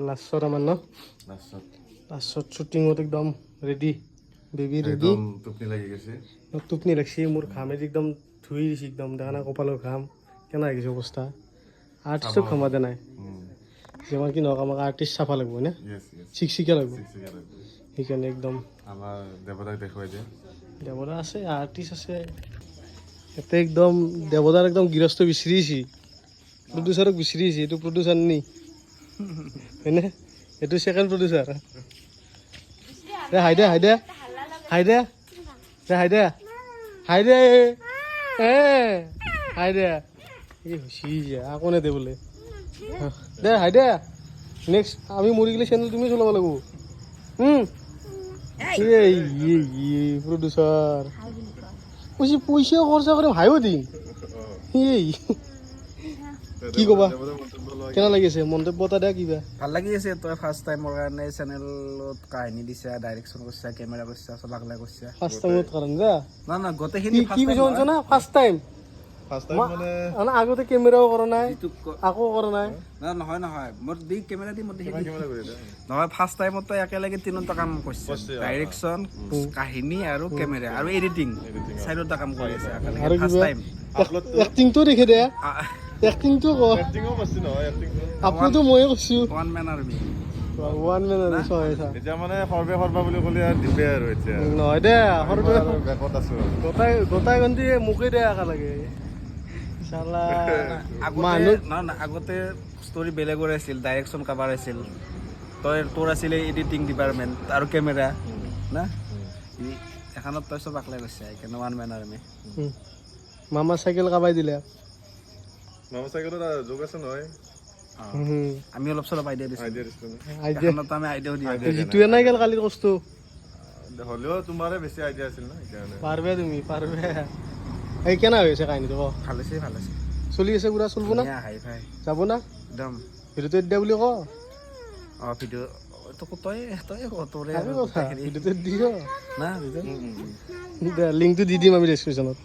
লাষ্টত আমাৰ ন লাষ্টত শ্বুটিঙত একদম ৰেডি বেবী ৰেডি টোপনি লাগছি মোৰ ঘামেদি একদম ধুই দিছে একদম দেখা নাই কপালৰ ঘাম কেনে লাগিছে অৱস্থা আৰ্টিষ্টক ঘামা দে নাই যিমান কি নহওক আমাক আৰ্টিষ্ট চাফা লাগব হয়নে চিকচিকীয়া লাগব সেইকাৰণে একদম আমাৰ দেৱতাক দেখুৱাই দিয়ে দেৱদা আছে আৰ্টিষ্ট আছে ইয়াতে একদম দেৱদাৰ একদম গৃহস্থ বিচাৰিছি প্ৰডিউচাৰক বিচাৰিছি এইটো প্ৰডিউচাৰ নি হয়নে এইটো ছেকেণ্ড প্ৰডিউচাৰ দে হাই দে হাই দে হাই দে দে হাই দে হাই দে হাই দে এই হুচি যা আকৌ নেদে বোলে দে হাই দে নেক্সট আমি মৰি গ'লে চেনেল তুমি চলাব লাগিব এই প্ৰডিউচাৰ পইচা পইচা খৰচা কৰিম হাইও দিম এই কি ক'বা কেনে লাগি আছে মন্তব্য এটা দিয়া কিবা ভাল লাগি আছে তই ফাৰ্ষ্ট টাইমৰ কাৰণে চেনেলত কাহিনী দিছা ডাইৰেকশ্যন কৰিছা কেমেৰা কৰিছা চব আগলাই কৰিছা ফাৰ্ষ্ট টাইমত কাৰণে যা না না গোটেইখিনি কি কৈছে শুনছ না ফাৰ্ষ্ট টাইম মানে আগতে কেমেৰাও কৰা নাই আকৌ কৰা নাই নহয় নহয় মোৰ দি কেমেৰা দি মোৰ নহয় ফাৰ্ষ্ট টাইমত তই একেলগে তিনিটা কাম কৰিছা ডাইৰেকশ্যন কাহিনী আৰু কেমেৰা আৰু এডিটিং চাৰিটা কাম কৰি আছে আৰু ফাৰ্ষ্ট টাইম এক্টিংটো দেখে দে এক্টিংটো ক আপুনিতো ময়ে কৈছো one man army one man আৰু ছয় এতিয়া মানে সৰ্বে সৰ্বা বুলি ক'লে আৰু দিবে আৰু এতিয়া নহয় দে সৰ্বে বেকত আছো গোটাই গন্তি মোকে দে একা লাগে চালা আগতে ষ্টৰি বেলেগৰ আছিল ডাইৰেকশ্যন কাবাৰ আছিল তোৰ আছিলে এডিটিং ডিপাৰ্টমেণ্ট আৰু কেমেৰা না এখনত তই চব আকলাই গৈছে সেইকাৰণে ওৱান মেন আৰ্মি মামা চাইকেল কাবাই দিলে মামা চাইকেলত যোগ আছে নহয় আমি অলপ চলপ আইডিয়া দিছোঁ আমি আইডিয়াও দিওঁ যিটোৱে নাই গেল কালিৰ কষ্ট হ'লেও তোমাৰে বেছি আইডিয়া আছিল না সেইকাৰণে পাৰবে তুমি পাৰবে এই কেনে হৈছে কাহিনীটো ক ভাল হৈছে চলি আছে পুৰা চলব না হাই ফাই যাব না একদম ভিডিঅ'টো দিয়া বুলি ক ভিডিঅ' তই তোৰে ভিডিঅ'টো দিছ না লিংকটো দি দিম আমি ডেছক্ৰিপশ্যনত